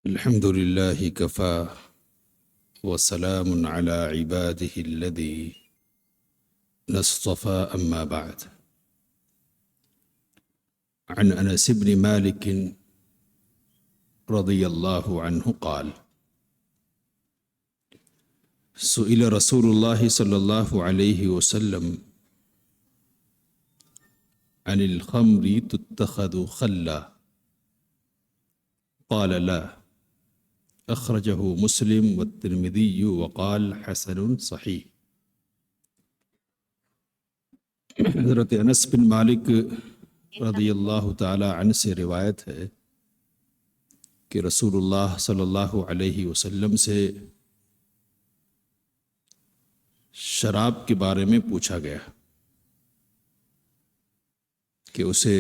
الحمد لله كفى وسلام على عباده الذي اصطفى أما بعد. عن أنس بن مالك رضي الله عنه قال: سئل رسول الله صلى الله عليه وسلم عن الخمر تتخذ خلا؟ قال: لا. أخرجه مسلم والترمذي وقال حسن صحيح۔ حضرت انس بن مالک رضی اللہ تعالی عنہ سے روایت ہے کہ رسول اللہ صلی اللہ علیہ وسلم سے شراب کے بارے میں پوچھا گیا کہ اسے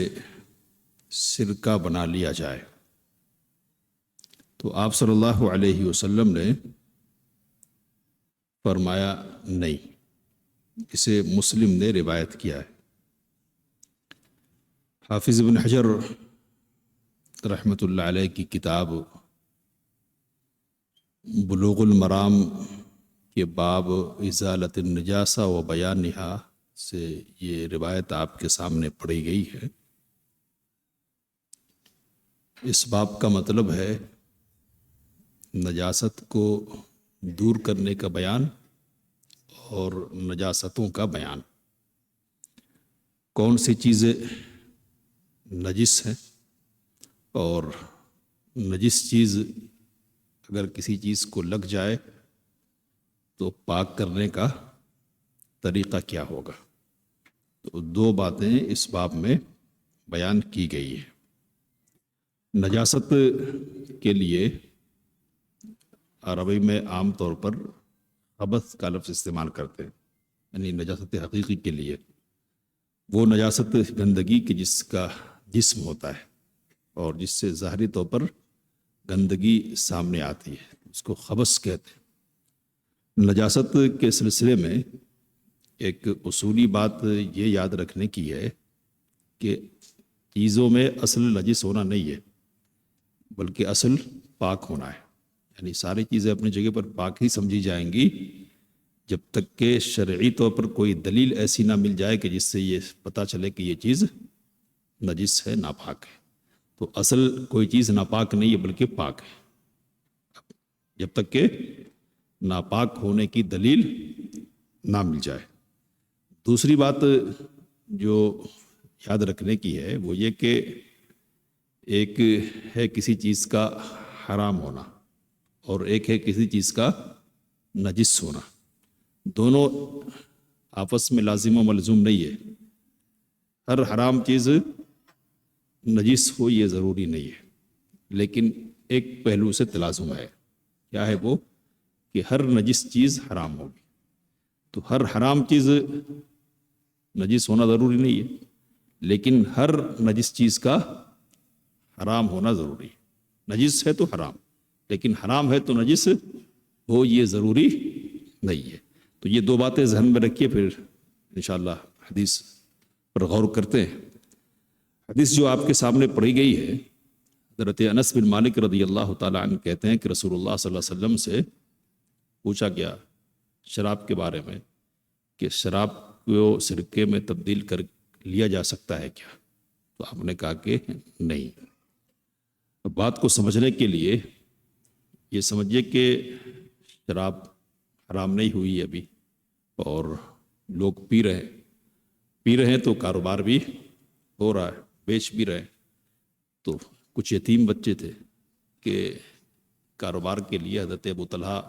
سرکہ بنا لیا جائے، تو آپ صلی اللہ علیہ وسلم نے فرمایا نہیں۔ اسے مسلم نے روایت کیا ہے۔ حافظ ابن حجر رحمۃ اللہ علیہ کی کتاب بلوغ المرام کے باب ازالت النجاسہ و بیانہا سے یہ روایت آپ کے سامنے پڑھی گئی ہے۔ اس باب کا مطلب ہے نجاست کو دور کرنے کا بیان اور نجاستوں کا بیان۔ کون سی چیزیں نجس ہیں اور نجس چیز اگر کسی چیز کو لگ جائے تو پاک کرنے کا طریقہ کیا ہوگا، تو دو باتیں اس باب میں بیان کی گئی ہیں۔ نجاست کے لیے عربی میں عام طور پر خبث کا لفظ استعمال کرتے ہیں، یعنی نجاست حقیقی کے لیے وہ نجاست گندگی کی جس کا جسم ہوتا ہے اور جس سے ظاہری طور پر گندگی سامنے آتی ہے، اس کو خبث کہتے ہیں۔ نجاست کے سلسلے میں ایک اصولی بات یہ یاد رکھنے کی ہے کہ چیزوں میں اصل نجس ہونا نہیں ہے بلکہ اصل پاک ہونا ہے، یعنی ساری چیزیں اپنی جگہ پر پاک ہی سمجھی جائیں گی جب تک کہ شرعی طور پر کوئی دلیل ایسی نہ مل جائے کہ جس سے یہ پتہ چلے کہ یہ چیز نجس ہے، ناپاک ہے۔ تو اصل کوئی چیز ناپاک نہیں ہے بلکہ پاک ہے، جب تک کہ ناپاک ہونے کی دلیل نہ مل جائے۔ دوسری بات جو یاد رکھنے کی ہے وہ یہ کہ ایک ہے کسی چیز کا حرام ہونا اور ایک ہے کسی چیز کا نجس ہونا، دونوں آپس میں لازم و ملزوم نہیں ہے۔ ہر حرام چیز نجس ہو یہ ضروری نہیں ہے، لیکن ایک پہلو سے تلازم ہے، کیا ہے وہ کہ ہر نجس چیز حرام ہوگی، تو ہر حرام چیز نجس ہونا ضروری نہیں ہے، لیکن ہر نجس چیز کا حرام ہونا ضروری ہے۔ نجس ہے تو حرام، لیکن حرام ہے تو نجس ہو یہ ضروری نہیں ہے۔ تو یہ دو باتیں ذہن میں رکھیے، پھر انشاءاللہ حدیث پر غور کرتے ہیں۔ حدیث جو آپ کے سامنے پڑھی گئی ہے، حضرت انس بن مالک رضی اللہ تعالیٰ عنہ کہتے ہیں کہ رسول اللہ صلی اللہ علیہ وسلم سے پوچھا گیا شراب کے بارے میں کہ شراب کو سرکے میں تبدیل کر لیا جا سکتا ہے کیا؟ تو آپ نے کہا کہ نہیں۔ بات کو سمجھنے کے لیے یہ سمجھیے کہ شراب حرام نہیں ہوئی ابھی اور لوگ پی رہے ہیں تو کاروبار بھی ہو رہا ہے، بیچ بھی رہے ہیں۔ تو کچھ یتیم بچے تھے کہ کاروبار کے لیے حضرت ابو طلحہ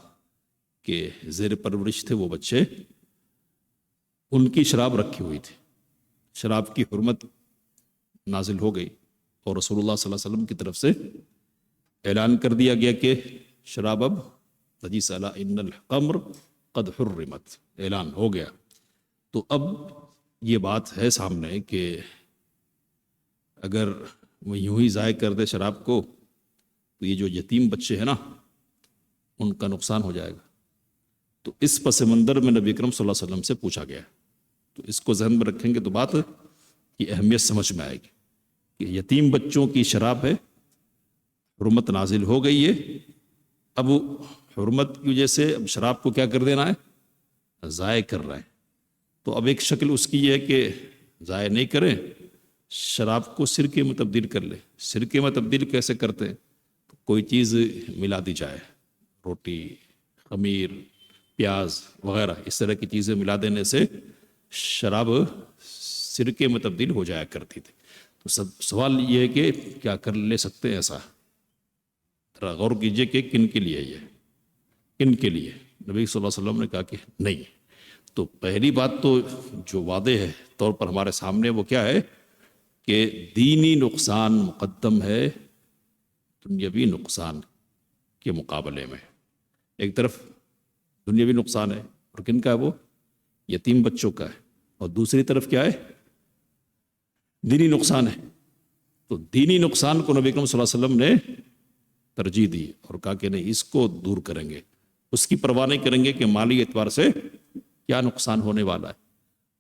کے زیر پرورش تھے وہ بچے، ان کی شراب رکھی ہوئی تھی، شراب کی حرمت نازل ہو گئی اور رسول اللہ صلی اللہ علیہ وسلم کی طرف سے اعلان کر دیا گیا کہ شراب اب نجس الا ان الخمر قد حرمت، اعلان ہو گیا۔ تو اب یہ بات ہے سامنے کہ اگر وہ یوں ہی ضائع کر دے شراب کو تو یہ جو یتیم بچے ہیں نا ان کا نقصان ہو جائے گا۔ تو اس پس منظر میں نبی اکرم صلی اللہ علیہ وسلم سے پوچھا گیا، تو اس کو ذہن میں رکھیں گے تو بات کی اہمیت سمجھ میں آئے گی کہ یتیم بچوں کی شراب ہے، حرمت نازل ہو گئی ہے، اب حرمت کی وجہ سے اب شراب کو کیا کر دینا ہے؟ ضائع کر رہا ہے۔ تو اب ایک شکل اس کی یہ ہے کہ ضائع نہیں کریں، شراب کو سرکے میں تبدیل کر لے۔ سرکے میں تبدیل کیسے کرتے ہیں؟ کوئی چیز ملا دی جائے، روٹی، خمیر، پیاز وغیرہ، اس طرح کی چیزیں ملا دینے سے شراب سرکے میں تبدیل ہو جایا کرتی تھی۔ تو سوال یہ ہے کہ کیا کر لے سکتے ہیں ایسا؟ ذرا غور کیجئے کہ کن کے لیے یہ، کن کے لیے؟ نبی صلی اللہ علیہ وسلم نے کہا کہ نہیں۔ تو پہلی بات تو جو واضح ہے طور پر ہمارے سامنے وہ کیا ہے کہ دینی نقصان مقدم ہے دنیاوی نقصان کے مقابلے میں۔ ایک طرف دنیاوی نقصان ہے، اور کن کا ہے وہ؟ یتیم بچوں کا ہے، اور دوسری طرف کیا ہے؟ دینی نقصان ہے۔ تو دینی نقصان کو نبی اکرم صلی اللہ علیہ وسلم نے ترجیح دی اور کہا کہ نہیں، اس کو دور کریں گے، اس کی پرواہ نہیں کریں گے کہ مالی اعتبار سے کیا نقصان ہونے والا ہے۔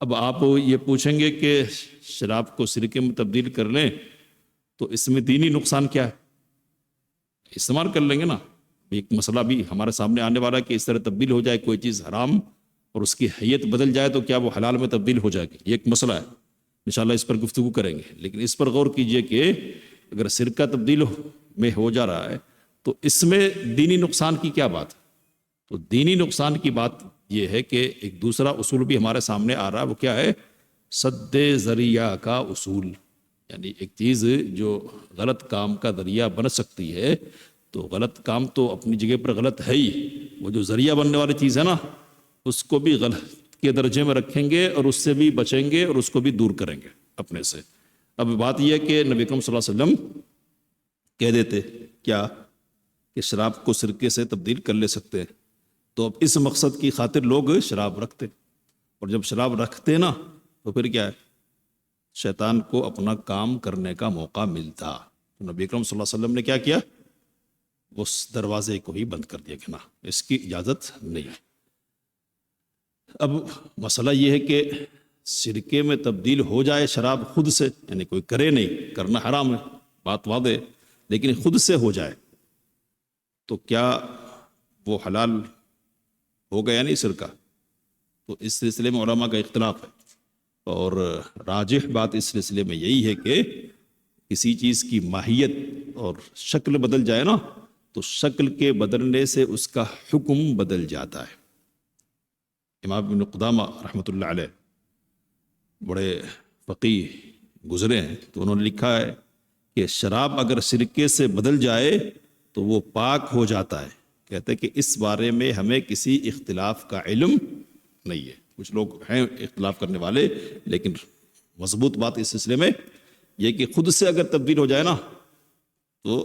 اب آپ یہ پوچھیں گے کہ شراب کو سرکے میں تبدیل کر لیں تو اس میں دینی نقصان کیا ہے؟ استعمال کر لیں گے نا۔ ایک مسئلہ بھی ہمارے سامنے آنے والا ہے کہ اس طرح تبدیل ہو جائے کوئی چیز حرام اور اس کی حیت بدل جائے تو کیا وہ حلال میں تبدیل ہو جائے گی؟ یہ ایک مسئلہ ہے، انشاءاللہ اس پر گفتگو کریں گے۔ لیکن اس پر غور کیجئے کہ اگر سرکہ تبدیل میں ہو جا رہا ہے تو اس میں دینی نقصان کی کیا بات ہے؟ تو دینی نقصان کی بات یہ ہے کہ ایک دوسرا اصول بھی ہمارے سامنے آ رہا ہے، وہ کیا ہے؟ سد ذریعہ کا اصول۔ یعنی ایک چیز جو غلط کام کا ذریعہ بن سکتی ہے، تو غلط کام تو اپنی جگہ پر غلط ہے ہی، وہ جو ذریعہ بننے والی چیز ہے نا، اس کو بھی غلط کے درجے میں رکھیں گے اور اس سے بھی بچیں گے اور اس کو بھی دور کریں گے اپنے سے۔ اب بات یہ ہے کہ نبی اکرم صلی اللہ علیہ وسلم کہہ دیتے کیا کہ شراب کو سرکے سے تبدیل کر لے سکتے ہیں، تو اب اس مقصد کی خاطر لوگ شراب رکھتے، اور جب شراب رکھتے نا تو پھر کیا ہے؟ شیطان کو اپنا کام کرنے کا موقع ملتا۔ تو نبی اکرم صلی اللہ علیہ وسلم نے کیا کیا؟ اس دروازے کو ہی بند کر دیا کہ نا، اس کی اجازت نہیں۔ اب مسئلہ یہ ہے کہ سرکے میں تبدیل ہو جائے شراب خود سے، یعنی کوئی کرے نہیں، کرنا حرام ہے، بات واضح ہے، لیکن خود سے ہو جائے تو کیا وہ حلال ہو گیا نہیں سرکہ؟ تو اس سلسلے میں علماء کا اختلاف ہے، اور راجح بات اس سلسلے میں یہی ہے کہ کسی چیز کی ماہیت اور شکل بدل جائے نا، تو شکل کے بدلنے سے اس کا حکم بدل جاتا ہے۔ امام ابن قدامہ رحمۃ اللہ علیہ بڑے فقیہ گزرے ہیں، تو انہوں نے لکھا ہے کہ شراب اگر سرکے سے بدل جائے تو وہ پاک ہو جاتا ہے۔ کہتے ہیں کہ اس بارے میں ہمیں کسی اختلاف کا علم نہیں ہے۔ کچھ لوگ ہیں اختلاف کرنے والے، لیکن مضبوط بات اس سلسلے میں یہ کہ خود سے اگر تبدیل ہو جائے نا تو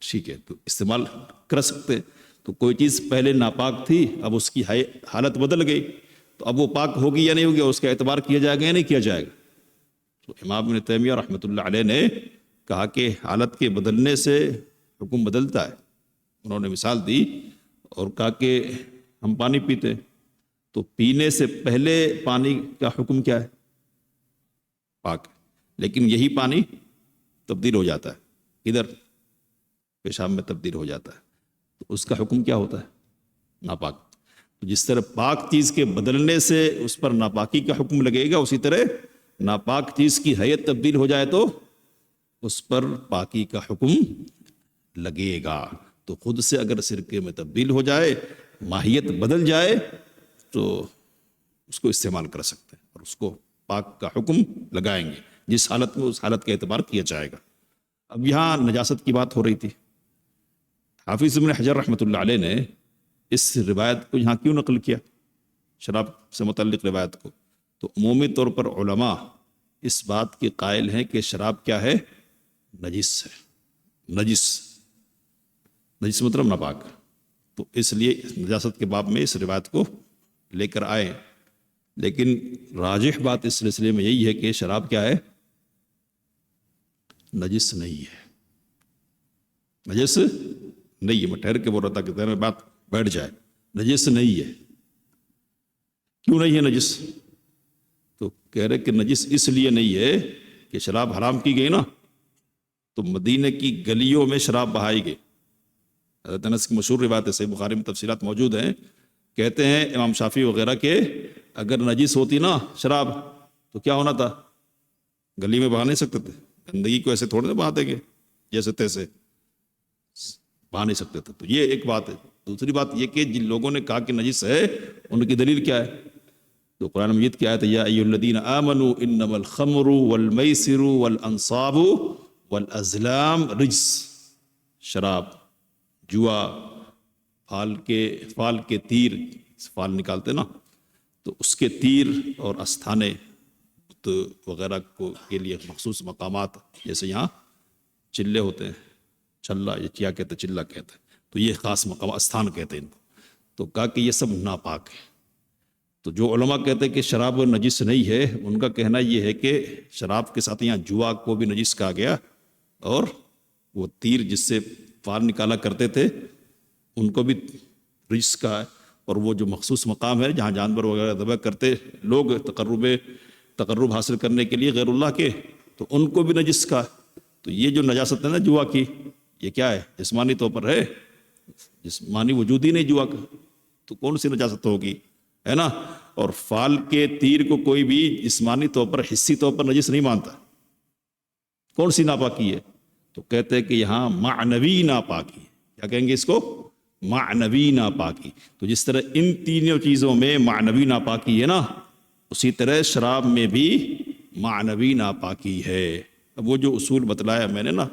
ٹھیک ہے، تو استعمال کر سکتے۔ تو کوئی چیز پہلے ناپاک تھی، اب اس کی حالت بدل گئی، تو اب وہ پاک ہوگی یا نہیں ہوگی، اس کا اعتبار کیا جائے گا یا نہیں کیا جائے گا؟ تو امام ابن تیمیہ رحمۃ اللہ علیہ نے کہا کہ حالت کے بدلنے سے حکم بدلتا ہے۔ انہوں نے مثال دی اور کہا کہ ہم پانی پیتے، تو پینے سے پہلے پانی کا حکم کیا ہے؟ پاک، لیکن یہی پانی تبدیل ہو جاتا ہے، ادھر پیشاب میں تبدیل ہو جاتا ہے، تو اس کا حکم کیا ہوتا ہے؟ ناپاک۔ تو جس طرح پاک چیز کے بدلنے سے اس پر ناپاکی کا حکم لگے گا، اسی طرح ناپاک چیز کی حیت تبدیل ہو جائے تو اس پر پاکی کا حکم لگے گا۔ تو خود سے اگر سرکے میں تبدیل ہو جائے، ماہیت بدل جائے، تو اس کو استعمال کر سکتے ہیں اور اس کو پاک کا حکم لگائیں گے، جس حالت میں اس حالت کا اعتبار کیا جائے گا۔ اب یہاں نجاست کی بات ہو رہی تھی، حافظ ابن حجر رحمۃ اللہ علیہ نے اس روایت کو یہاں کیوں نقل کیا، شراب سے متعلق روایت کو؟ تو عمومی طور پر علماء اس بات کے قائل ہیں کہ شراب کیا ہے؟ نجس ہے۔ نجس مطلب ناپاک، تو اس لیے نجاست کے باب میں اس روایت کو لے کر آئے۔ لیکن راجح بات اس سلسلے میں یہی ہے کہ شراب کیا ہے؟ نجس نہیں ہے، نجس نہیں ہے۔ میں ٹھہر کے بول رہا تھا کہ ذہن میں بات بیٹھ جائے، نجس نہیں ہے۔ کیوں نہیں ہے نجس؟ تو کہہ رہے کہ نجس اس لیے نہیں ہے کہ شراب حرام کی گئی نا، تو مدینے کی گلیوں میں شراب بہائی گئی۔ حضرت انس کی مشہور روایت ہے، صحیح بخاری میں تفصیلات موجود ہیں، کہتے ہیں امام شافعی وغیرہ کہ اگر نجس ہوتی نا شراب تو کیا ہونا تھا، گلی میں بہا نہیں سکتے تھے، گندگی کو ایسے تھوڑے نہ بہا دیں گے جیسے تیسے، بہا نہیں سکتے تھے۔ تو یہ ایک بات ہے۔ دوسری بات یہ کہ جن لوگوں نے کہا کہ نجس ہے ان کی دلیل کیا ہے؟ تو قرآن مجید کی آیت ہے یا ایھا الذین آمنوا انما الخمر والمیسر والانصاب والازلام رجس، شراب، جوا، فال کے تیر، فال نکالتے نا تو اس کے تیر اور استھانے وغیرہ کو کے لیے مخصوص مقامات، جیسے یہاں چلے ہوتے ہیں، چلا یہ کیا کہتے ہیں، چلا کہتے ہیں، تو یہ خاص مقام استھان کہتے ہیں ان کو۔ تو کہا کہ یہ سب ناپاک ہے۔ تو جو علماء کہتے ہیں کہ شراب نجس نہیں ہے، ان کا کہنا یہ ہے کہ شراب کے ساتھ یہاں جوا کو بھی نجس کہا گیا، اور وہ تیر جس سے فال نکالا کرتے تھے ان کو بھی رجس کہا ہے، اور وہ جو مخصوص مقام ہے جہاں جانور وغیرہ ذبح کرتے لوگ تقرب حاصل کرنے کے لیے غیر اللہ کے، تو ان کو بھی نجس کہا۔ تو یہ جو نجاست ہے نا جوا کی، یہ کیا ہے؟ جسمانی طور پر ہے، جسمانی وجود ہی نہیں جوا کا، تو کون سی نجاست ہوگی، ہے نا؟ اور فال کے تیر کو کوئی بھی جسمانی طور پر، حصی طور پر نجس نہیں مانتا، کون سی ناپاکی ہے؟ تو کہتے ہیں کہ یہاں معنوی ناپاکی، کیا کہیں گے اس کو؟ معنوی ناپاکی۔ تو جس طرح ان تینوں چیزوں میں معنوی ناپاکی ہے نا، اسی طرح شراب میں بھی معنوی ناپاکی ہے۔ اب وہ جو اصول بتلایا میں نے نا،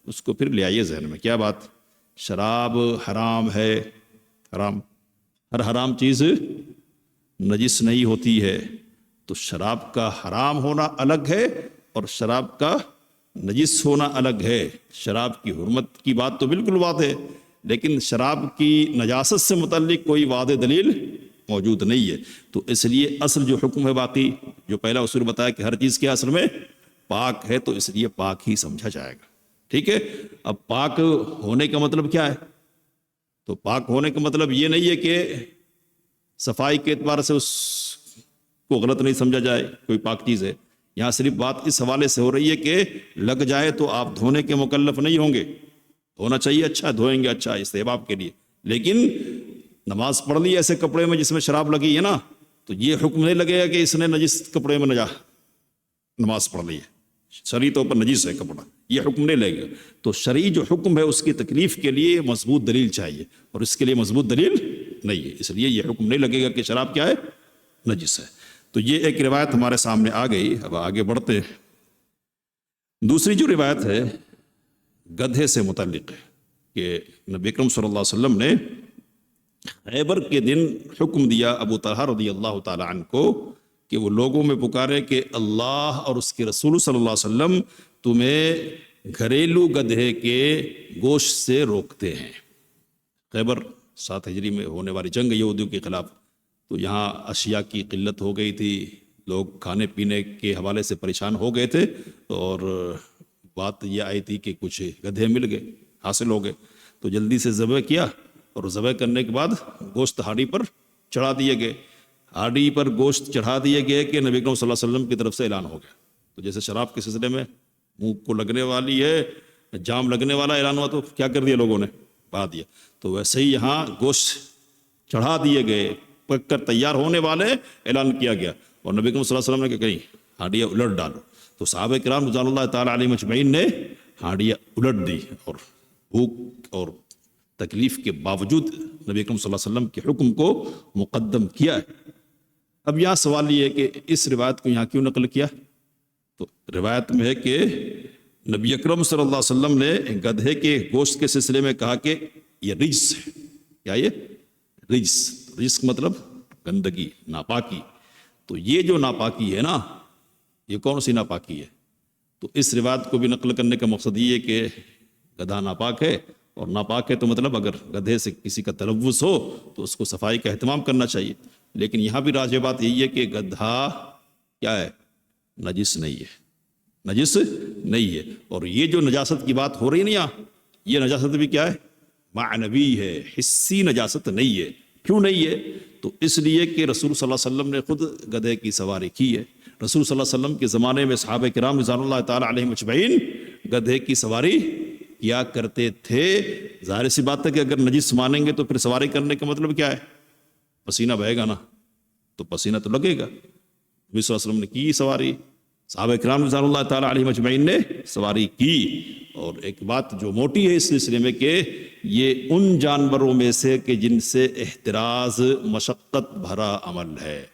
اس کو پھر لے آئیے ذہن میں۔ کیا بات؟ شراب حرام ہے، حرام، ہر حرام چیز نجس نہیں ہوتی ہے، تو شراب کا حرام ہونا الگ ہے اور شراب کا نجس ہونا الگ ہے۔ شراب کی حرمت کی بات تو بالکل واضح ہے، لیکن شراب کی نجاست سے متعلق کوئی واضح دلیل موجود نہیں ہے۔ تو اس لیے اصل جو حکم ہے، باقی جو پہلا اصول بتایا کہ ہر چیز کے اصل میں پاک ہے، تو اس لیے پاک ہی سمجھا جائے گا، ٹھیک ہے؟ اب پاک ہونے کا مطلب کیا ہے؟ تو پاک ہونے کا مطلب یہ نہیں ہے کہ صفائی کے اعتبار سے اس کو غلط نہیں سمجھا جائے، کوئی پاک چیز ہے۔ یہاں صرف بات اس حوالے سے ہو رہی ہے کہ لگ جائے تو آپ دھونے کے مکلف نہیں ہوں گے، ہونا چاہیے، اچھا دھوئیں گے، اچھا استحباب کے لیے۔ لیکن نماز پڑھ لی ایسے کپڑے میں جس میں شراب لگی ہے نا، تو یہ حکم نہیں لگے گا کہ اس نے نجس کپڑے میں نماز پڑھ لی ہے، شرعی طور پر نجس ہے کپڑا، یہ حکم نہیں لگے گا۔ تو شرعی جو حکم ہے اس کی تکلیف کے لیے مضبوط دلیل چاہیے، اور اس کے لیے مضبوط دلیل نہیں ہے، اس لیے یہ حکم نہیں لگے گا کہ شراب کیا ہے؟ نجس ہے۔ تو یہ ایک روایت ہمارے سامنے آ گئی۔ اب آگے بڑھتے ہیں۔ دوسری جو روایت ہے گدھے سے متعلق ہے کہ نبی اکرم صلی اللہ علیہ وسلم نے خیبر کے دن حکم دیا ابو طلحہ رضی اللہ تعالی عنہ کو کہ وہ لوگوں میں پکارے کہ اللہ اور اس کے رسول صلی اللہ علیہ وسلم تمہیں گھریلو گدھے کے گوشت سے روکتے ہیں۔ خیبر 7 ہجری میں ہونے والی جنگ یہودیوں کے خلاف، تو یہاں اشیاء کی قلت ہو گئی تھی، لوگ کھانے پینے کے حوالے سے پریشان ہو گئے تھے، اور بات یہ آئی تھی کہ کچھ گدھے مل گئے، حاصل ہو گئے، تو جلدی سے ذبح کیا، اور ذبح کرنے کے بعد گوشت ہاڑی پر چڑھا دیے گئے۔ ہاڑی پر گوشت چڑھا دیے گئے کہ نبی اکرم صلی اللہ علیہ وسلم کی طرف سے اعلان ہو گیا۔ تو جیسے شراب کے سلسلے میں منہ کو لگنے والی ہے، جام لگنے والا اعلان ہوا تو کیا کر دیا لوگوں نے؟ بہا دیا۔ تو ویسے ہی یہاں گوشت چڑھا دیے گئے، پک کر تیار ہونے والے، اعلان کیا گیا، اور نبی اکرم صلی اللہ علیہ وسلم نے کہ کہیں ہانڈیاں الٹ ڈالو۔ تو صحابہ کرام رضوان اللہ تعالیٰ علیہم اجمعین نے ہانڈیاں الٹ دی، اور بھوک اور تکلیف کے باوجود نبی اکرم صلی اللہ علیہ وسلم کے حکم کو مقدم کیا ہے۔ اب یہاں سوال یہ ہے کہ اس روایت کو یہاں کیوں نقل کیا؟ تو روایت میں ہے کہ نبی اکرم صلی اللہ علیہ وسلم نے گدھے کے گوشت کے سلسلے میں کہا کہ یہ رجس ہے۔ کیا یہ رجس؟ رجس مطلب گندگی، ناپاکی۔ تو یہ جو ناپاکی ہے نا، یہ کون سی ناپاکی ہے؟ تو اس روایت کو بھی نقل کرنے کا مقصد یہ ہے کہ گدھا ناپاک ہے، اور ناپاک ہے تو مطلب اگر گدھے سے کسی کا تلوث ہو تو اس کو صفائی کا اہتمام کرنا چاہیے۔ لیکن یہاں بھی راجع بات یہی ہے کہ گدھا کیا ہے؟ نجس نہیں ہے، نجس نہیں ہے۔ اور یہ جو نجاست کی بات ہو رہی ہے نا، یہ نجاست بھی کیا ہے؟ معنوی ہے، حسی نجاست نہیں ہے۔ کیوں نہیں ہے؟ تو اس لیے کہ رسول صلی اللہ علیہ وسلم نے خود گدھے کی سواری کی ہے۔ رسول صلی اللہ علیہ وسلم کے زمانے میں صحابہ کرام رضوان اللہ تعالیٰ علیہم اجمعین گدھے کی سواری کیا کرتے تھے۔ ظاہر سی بات ہے کہ اگر نجس مانیں گے تو پھر سواری کرنے کا مطلب کیا ہے؟ پسینہ بہے گا نا، تو پسینہ تو لگے گا۔ نبی صلی اللہ علیہ وسلم نے کی سواری، صحابہ کرام رضوان اللہ تعالیٰ علیہ مجمعین نے سواری کی۔ اور ایک بات جو موٹی ہے اس سلسلے میں کہ یہ ان جانوروں میں سے کہ جن سے احتراز مشقت بھرا عمل ہے۔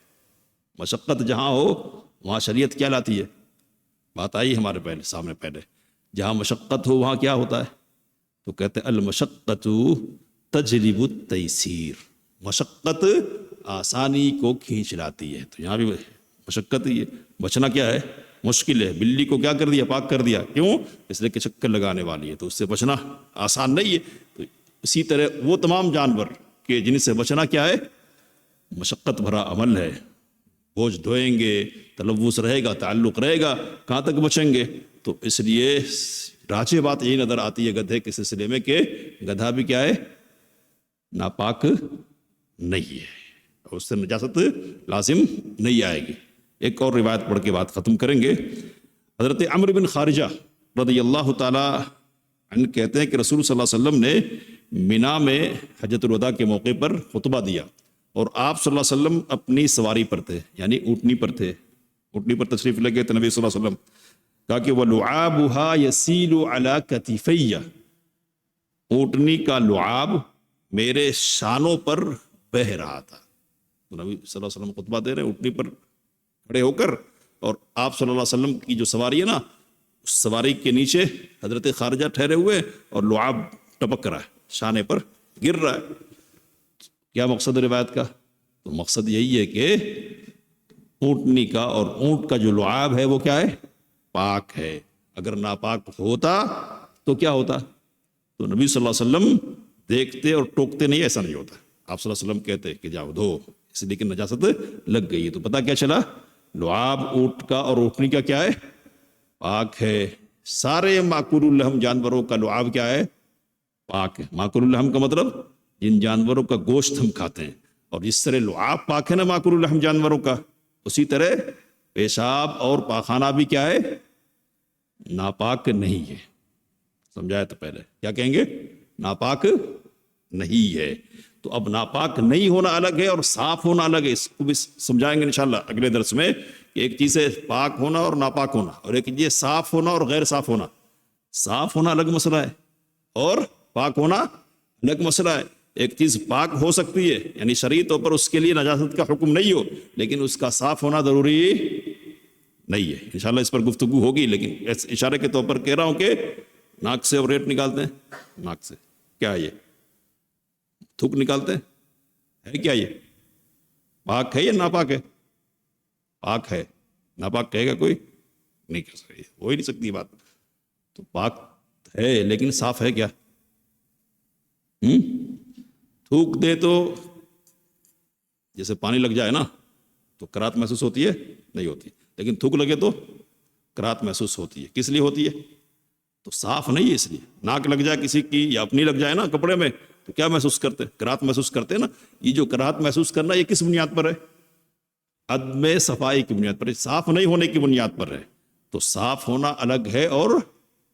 مشقت جہاں ہو وہاں شریعت کیا لاتی ہے؟ بات آئی ہمارے سامنے پہلے، جہاں مشقت ہو وہاں کیا ہوتا ہے؟ تو کہتے ہیں المشقت تجلب التیسیر، مشقت آسانی کو کھینچ لاتی ہے۔ تو یہاں بھی مشقت ہی ہے، بچنا کیا ہے؟ مشکل ہے۔ بلی کو کیا کر دیا؟ پاک کر دیا، کیوں؟ اس لیے کہ چکر لگانے والی ہے، تو اس سے بچنا آسان نہیں ہے۔ تو اسی طرح وہ تمام جانور کہ جن سے بچنا کیا ہے؟ مشقت بھرا عمل ہے۔ بوجھ ڈھوئیں گے، تلوث رہے گا، تعلق رہے گا، کہاں تک بچیں گے؟ تو اس لیے راجح بات یہی نظر آتی ہے گدھے کے سلسلے میں کہ گدھا بھی کیا ہے؟ ناپاک نہیں ہے، اور اس سے نجاست لازم نہیں آئے گی۔ ایک اور روایت پڑھ کے بات ختم کریں گے۔ حضرت عمرو بن خارجہ رضی اللہ تعالی عنہ کہتے ہیں کہ رسول صلی اللہ علیہ وسلم نے مینا میں حجۃ الوداع کے موقع پر خطبہ دیا، اور آپ صلی اللہ علیہ وسلم اپنی سواری پر تھے، یعنی اونٹنی پر تھے، اونٹنی پر تشریف لے گئے تھے نبی صلی اللہ علیہ وسلم۔ کہا کہ وَلُعَابُهَا يَسِيلُ عَلَى كَتِفَيَّ، اونٹنی کا لعاب میرے شانوں پر بہہ رہا تھا۔ تو نبی صلی اللہ علیہ وسلم خطبہ دے رہے ہیں اونٹنی پر کھڑے ہو کر، اور آپ صلی اللہ علیہ وسلم کی جو سواری ہے نا، اس سواری کے نیچے حضرت خارجہ ٹھہرے ہوئے اور لعاب ٹپک رہا ہے، شانے پر گر رہا ہے۔ کیا مقصد روایت کا؟ تو مقصد یہی ہے کہ اونٹنی کا اور اونٹ کا جو لعاب ہے وہ کیا ہے؟ پاک ہے۔ اگر ناپاک ہوتا تو کیا ہوتا؟ تو نبی صلی اللہ علیہ وسلم دیکھتے اور ٹوکتے نہیں، ایسا نہیں ہوتا۔ آپ صلی اللہ علیہ وسلم کہتے کہ جاؤ دھو، اس لیے کہ نجاست لگ گئی ہے۔ تو پتہ کیا چلا؟ لعاب اونٹ کا اور اونٹنی کا کیا ہے؟ پاک ہے۔ سارے ماکول اللحم جانوروں کا لعاب کیا ہے؟ پاک ہے۔ ماکول اللحم کا مطلب جن جانوروں کا گوشت ہم کھاتے ہیں، اور جس طرح لعاب پاک ہے نا ماکول اللحم جانوروں کا، اسی طرح پیشاب اور پاخانہ بھی کیا ہے؟ ناپاک نہیں ہے۔ سمجھایا تو پہلے کیا کہیں گے؟ ناپاک نہیں ہے۔ تو اب ناپاک نہیں ہونا الگ ہے اور صاف ہونا الگ ہے، اس کو بھی سمجھائیں گے انشاءاللہ اگلے درس میں کہ ایک چیز ہے پاک ہونا اور ناپاک ہونا، اور ایک چیز صاف ہونا اور غیر صاف ہونا۔ صاف ہونا الگ مسئلہ ہے اور پاک ہونا الگ مسئلہ ہے۔ ایک چیز پاک ہو سکتی ہے، یعنی شرعی طور پر اس کے لیے نجاست کا حکم نہیں ہو، لیکن اس کا صاف ہونا ضروری نہیں ہے۔ انشاءاللہ اس پر گفتگو ہوگی، لیکن اشارے کے طور پر کہہ رہا ہوں کہ ناک سے اور ریٹ نکالتے ہیں، ناک سے کیا ہے؟ یہ تھوک نکالتے ہیں، ہے کیا یہ؟ پاک ہے یا ناپاک ہے؟ پاک ہے۔ ناپاک کہے گا کوئی؟ نہیں کہہ سکتی، ہو ہی نہیں سکتی بات۔ تو پاک ہے لیکن صاف ہے کیا؟ تھوک دے تو جیسے پانی لگ جائے نا تو کراہت محسوس ہوتی ہے؟ نہیں ہوتی، لیکن تھوک لگے تو کراہت محسوس ہوتی ہے۔ کس لیے ہوتی ہے؟ تو صاف نہیں ہے اس لیے۔ ناک لگ جائے کسی کی یا اپنی لگ جائے نا کپڑے میں تو کیا محسوس کرتے؟ کراہت محسوس کرتے نا۔ یہ جو کراہت محسوس کرنا یہ کس بنیاد پر ہے؟ عدم صفائی کی بنیاد پر، صاف نہیں ہونے کی بنیاد پر ہے۔ تو صاف ہونا الگ ہے اور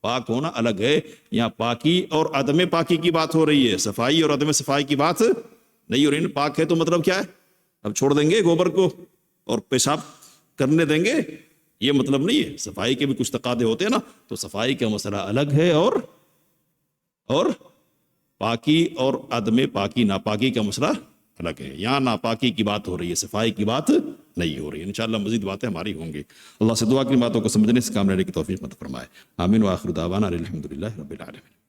پاک ہونا الگ ہے۔ یہاں پاکی اور عدم پاکی کی بات ہو رہی ہے، صفائی اور عدم صفائی کی بات نہیں ہو رہی۔ پاک ہے تو مطلب کیا ہے؟ اب چھوڑ دیں گے گوبر کو اور پیشاب کرنے دیں گے، یہ مطلب نہیں ہے۔ صفائی کے بھی کچھ تقاضے ہوتے ہیں نا، تو صفائی کا مسئلہ الگ ہے اور پاکی اور عدم پاکی ناپاکی کا مسئلہ الگ ہے۔ یہاں ناپاکی کی بات ہو رہی ہے، صفائی کی بات نہیں ہو رہی ہے۔ انشاءاللہ مزید باتیں ہماری ہوں گی۔ اللہ سے دعا کی باتوں کو سمجھنے سے کام لینے کی توفیق عطا فرمائے۔ آمین وآخر دعوانا الحمدللہ رب العالمین۔